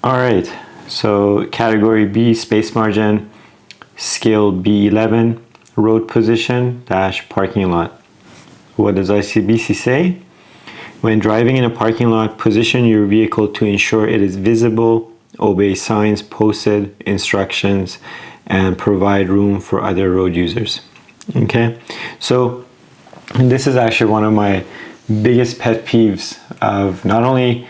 All right, so category B, space margin, scale B11, road position dash parking lot. What does ICBC say? When driving in a parking lot, position your vehicle to ensure it is visible, obey signs posted, instructions, and provide room for other road users. Okay, so this is actually one of my biggest pet peeves of not only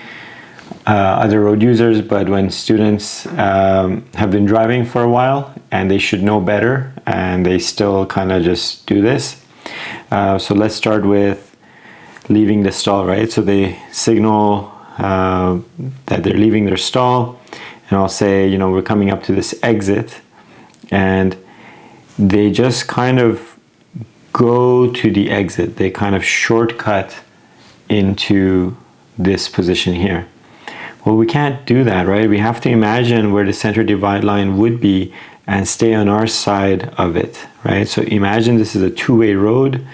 other road users, but when students have been driving for a while and they should know better and they still kind of just do this. So let's start with leaving the stall, right? So they signal that they're leaving their stall, and I'll say, you know, we're coming up to this exit, and they just kind of go to the exit. They kind of shortcut into this position here. Well, we can't do that, right? We have to imagine where the center divide line would be and stay on our side of it, right? So imagine this is a two-way road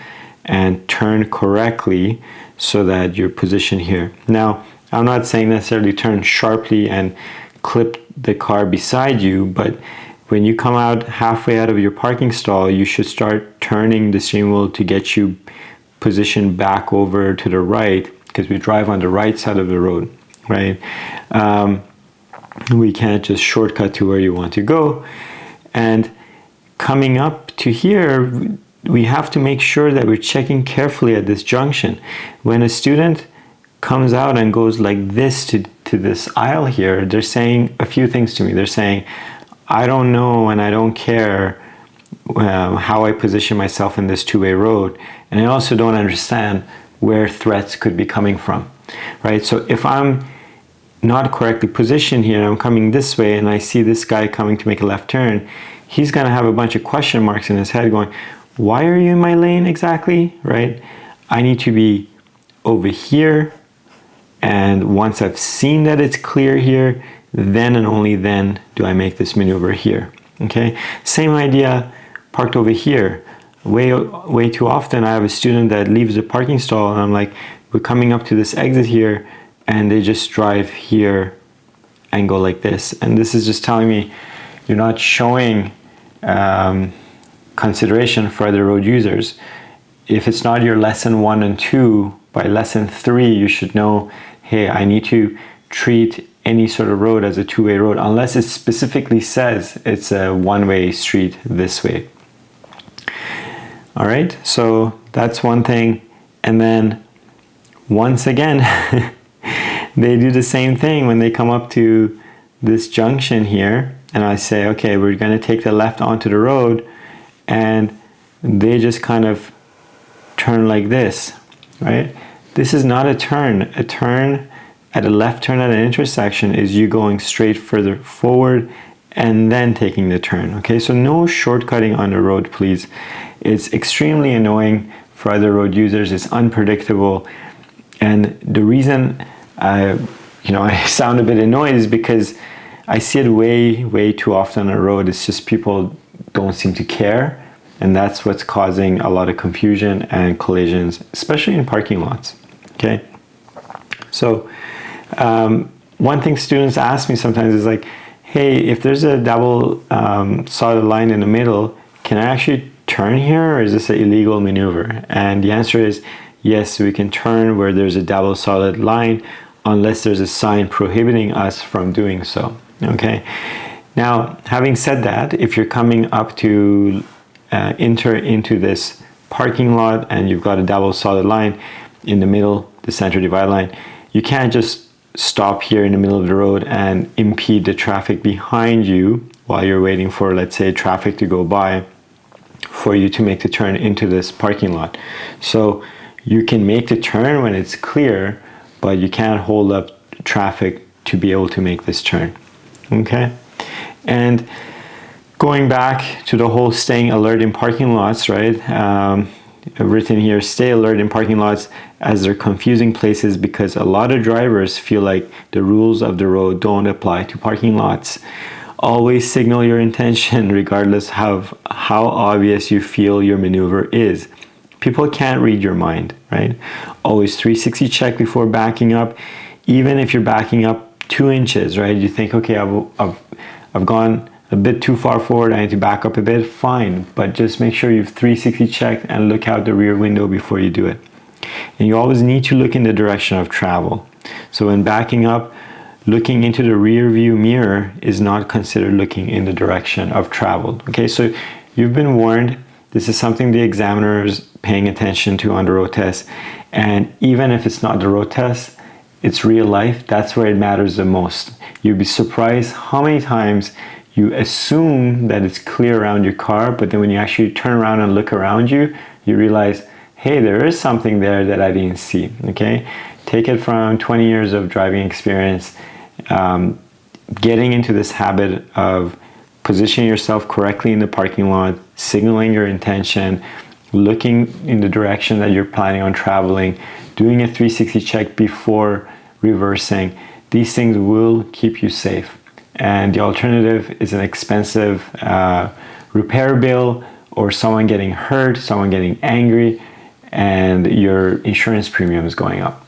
and turn correctly so that you're positioned here. Now, I'm not saying necessarily turn sharply and clip the car beside you, but when you come out halfway out of your parking stall, you should start turning the steering wheel to get you positioned back over to the right, because we drive on the right side of the road, right? We can't just shortcut to where you want to go. And coming up to here, we have to make sure that we're checking carefully at this junction. When a student comes out and goes like this to this aisle here, they're saying a few things to me. They're saying, I don't know and I don't care how I position myself in this two-way road, and I also don't understand where threats could be coming from, right? So if I'm not correctly positioned here, I'm coming this way and I see this guy coming to make a left turn, he's gonna have a bunch of question marks in his head going, why are you in my lane exactly, right? I need to be over here, and once I've seen that it's clear here, then and only then do I make this maneuver here, okay? Same idea parked over here. Way too often I have a student that leaves the parking stall and I'm like, we're coming up to this exit here, and they just drive here and go like this. And this is just telling me you're not showing consideration for other road users. If it's not your lesson 1 and 2, by lesson 3 you should know, hey, I need to treat any sort of road as a two-way road unless it specifically says it's a one-way street this way. All right, so that's one thing. And then once again they do the same thing when they come up to this junction here, and I say, okay, we're going to take the left onto the road, and they just kind of turn like this, right? This is not a turn. A turn at a left turn at an intersection is you going straight further forward and then taking the turn, okay? So no shortcutting on the road, please. It's extremely annoying for other road users. It's unpredictable. And the reason I sound a bit annoyed is because I see it way too often on the road. It's just people don't seem to care, and that's what's causing a lot of confusion and collisions, especially in parking lots, okay? So one thing students ask me sometimes is like, hey, if there's a double solid line in the middle, can I actually turn here, or is this an illegal maneuver? And the answer is yes, we can turn where there's a double solid line unless there's a sign prohibiting us from doing so, okay? Now, having said that, if you're coming up to enter into this parking lot and you've got a double solid line in the middle, the center divide line, you can't just stop here in the middle of the road and impede the traffic behind you while you're waiting for, let's say, traffic to go by for you to make the turn into this parking lot. So you can make the turn when it's clear, but you can't hold up traffic to be able to make this turn, okay? And going back to the whole staying alert in parking lots, right? I've written here, stay alert in parking lots, as they're confusing places because a lot of drivers feel like the rules of the road don't apply to parking lots. Always signal your intention regardless of how obvious you feel your maneuver is. People can't read your mind, right? Always 360 check before backing up. Even if you're backing up 2 inches, right? You think, okay, I've gone a bit too far forward, I need to back up a bit, fine. But just make sure you've 360 checked and look out the rear window before you do it. And you always need to look in the direction of travel. So when backing up, looking into the rear view mirror is not considered looking in the direction of travel. Okay, so you've been warned. This is something the examiner is paying attention to on the road test. And even if it's not the road test, it's real life, that's where it matters the most. You'd be surprised how many times you assume that it's clear around your car, but then when you actually turn around and look around you, you realize, hey, there is something there that I didn't see, okay? Take it from 20 years of driving experience, getting into this habit of positioning yourself correctly in the parking lot, signaling your intention, looking in the direction that you're planning on traveling, doing a 360 check before reversing. These things will keep you safe. And the alternative is an expensive repair bill, or someone getting hurt, someone getting angry, and your insurance premium is going up.